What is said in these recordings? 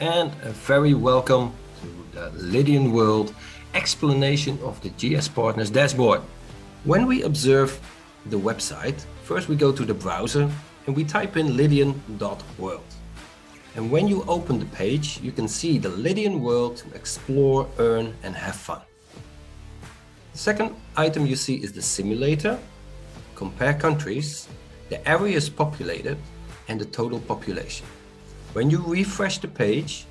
and a very welcome to the Lydian World explanation of the GSPartners dashboard. When we observe the website, first we go to the browser and we type in Lydian.world. And when you open the page, you can see the Lydian World to explore, earn and have fun. The second item you see is the simulator, compare countries, the areas populated and the total population. When you refresh the page,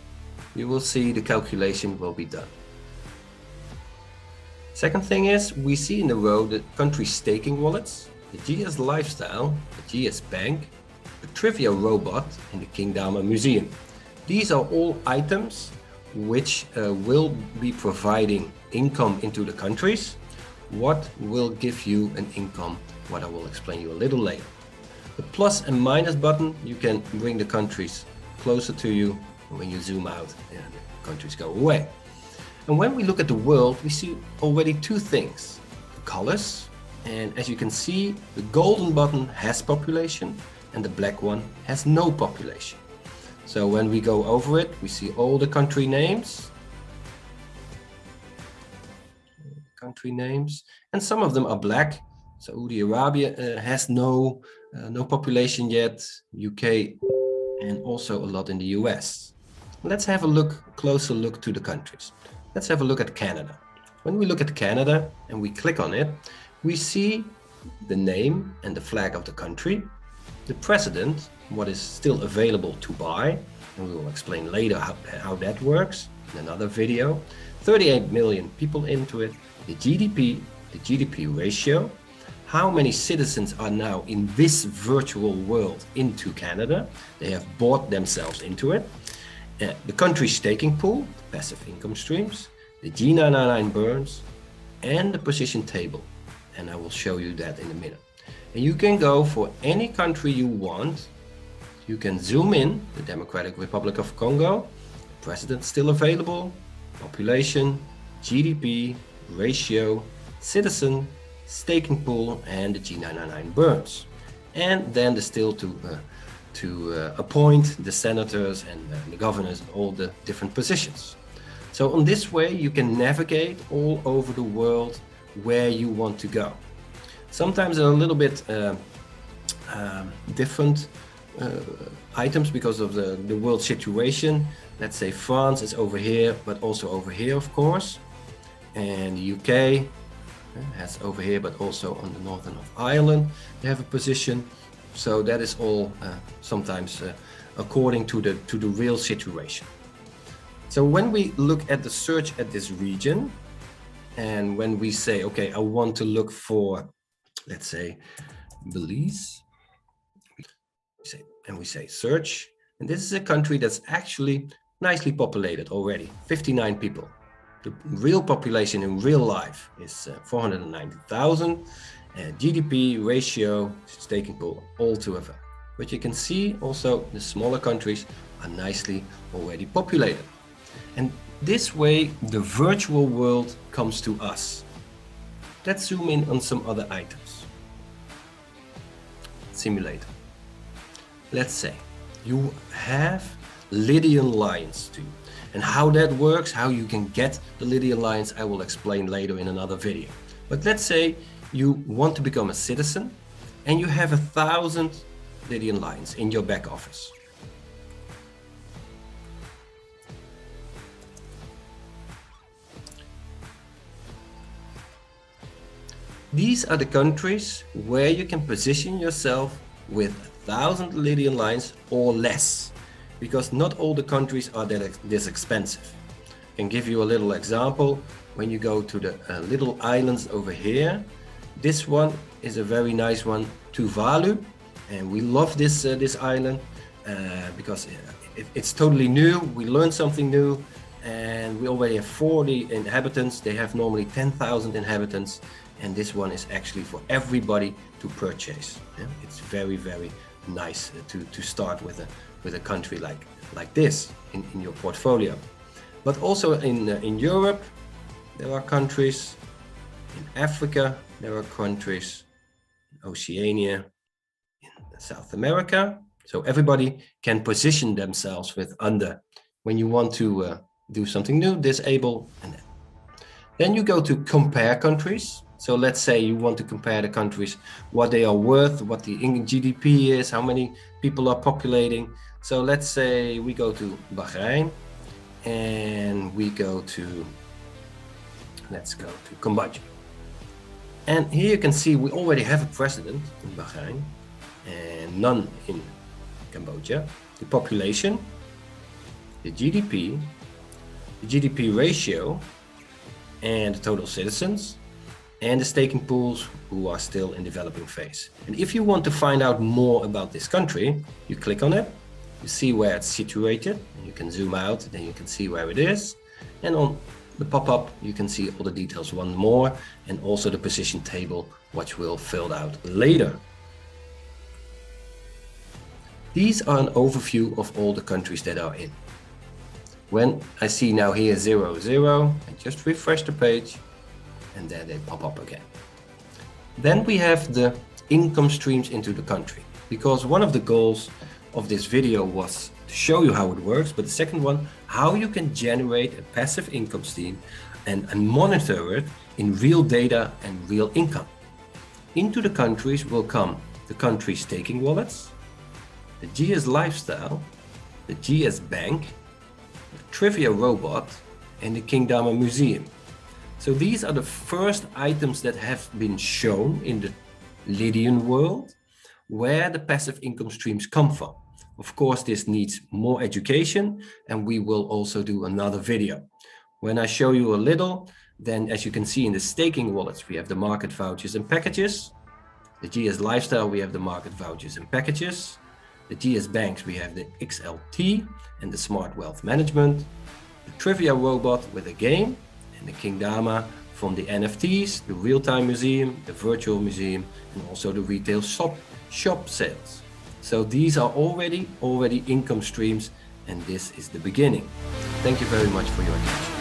you will see the calculation will be done. Second thing is, we see in the row the country staking wallets, the GS Lifestyle, the GS Bank, the Trivia Robot and the Kingdama Museum. These are all items which will be providing income into the countries. What will give you an income, what I will explain you a little later. The plus and minus button, you can bring the countries closer to you, and when you zoom out, the countries go away. And when we look at the world, we see already two things, the colors, and as you can see, the golden button has population and the black one has no population. So when we go over it, we see all the country names, and some of them are black. Saudi Arabia has no population yet, UK, and also a lot in the US. Let's have a closer look to the countries. Let's have a look at Canada. When we look at Canada and we click on it, we see the name and the flag of the country, the president, what is still available to buy, and we will explain later how that works in another video. 38 million people into it, the GDP ratio, how many citizens are now in this virtual world into Canada. They have bought themselves into it. The country staking pool, passive income streams, the G999 burns, and the position table. And I will show you that in a minute. And you can go for any country you want. You can zoom in, the Democratic Republic of Congo, president still available, population, GDP, ratio, citizen, staking pool, and the G999 burns. And then there's still to appoint the senators and the governors in all the different positions. So on this way, you can navigate all over the world where you want to go. Sometimes a little bit different items because of the world situation. Let's say France is over here, but also over here, of course. And the UK has over here, but also on the northern of Ireland, they have a position. So that is all sometimes according to the real situation. So when we look at the search at this region, and when we say, okay, I want to look for, let's say, Belize, we say search, and this is a country that's actually nicely populated already, 59 people. The real population in real life is 490,000, GDP, ratio, staking pool, all together. But you can see also the smaller countries are nicely already populated. And this way, the virtual world comes to us. Let's zoom in on some other items. Simulator. Let's say you have Lydian Lions too. And how that works, how you can get the Lydian Lions, I will explain later in another video. But let's say you want to become a citizen and you have 1,000 Lydian Lions in your back office. These are the countries where you can position yourself with 1,000 Lydian Lions or less, because not all the countries are this expensive. I can give you a little example. When you go to the little islands over here, this one is a very nice one, Tuvalu, and we love this island because it's totally new. We learned something new, and we already have 40 inhabitants. They have normally 10,000 inhabitants, and this one is actually for everybody to purchase. Yeah? It's very, very nice to start with a country like this in your portfolio. But also in Europe, there are countries. In Africa, there are countries. In Oceania, in South America. So everybody can position themselves with under When you want to do something new, disable and then. Then you go to compare countries. So let's say you want to compare the countries, what they are worth, what the GDP is, how many people are populating. So let's say we go to Bahrain and we go to, let's go to Cambodia. And here you can see we already have a president in Bahrain and none in Cambodia. The population, the GDP ratio, and the total citizens, and the staking pools who are still in developing phase. And if you want to find out more about this country, you click on it, you see where it's situated, and you can zoom out, then you can see where it is. And on the pop-up, you can see all the details once more, and also the position table, which we'll fill out later. These are an overview of all the countries that are in. When I see now here 0, 0, I just refresh the page and there they pop up again. Then we have the income streams into the country, because one of the goals of this video was to show you how it works, but the second one, how you can generate a passive income stream and monitor it in real data and real income. Into the countries will come the country staking wallets, the GS Lifestyle, the GS Bank, the Trivia Robot, and the Kingdama Museum. So these are the first items that have been shown in the Lydian world, where the passive income streams come from. Of course, this needs more education, and we will also do another video. When I show you a little, then as you can see in the staking wallets, we have the market vouchers and packages. The GS Lifestyle, we have the market vouchers and packages. The GS Banks, we have the XLT and the Smart Wealth Management. The Trivia Robot with a game, and the Kingdama from the NFTs, the real-time museum, the virtual museum, and also the retail shop sales. So these are already income streams, and this is the beginning. Thank you very much for your attention.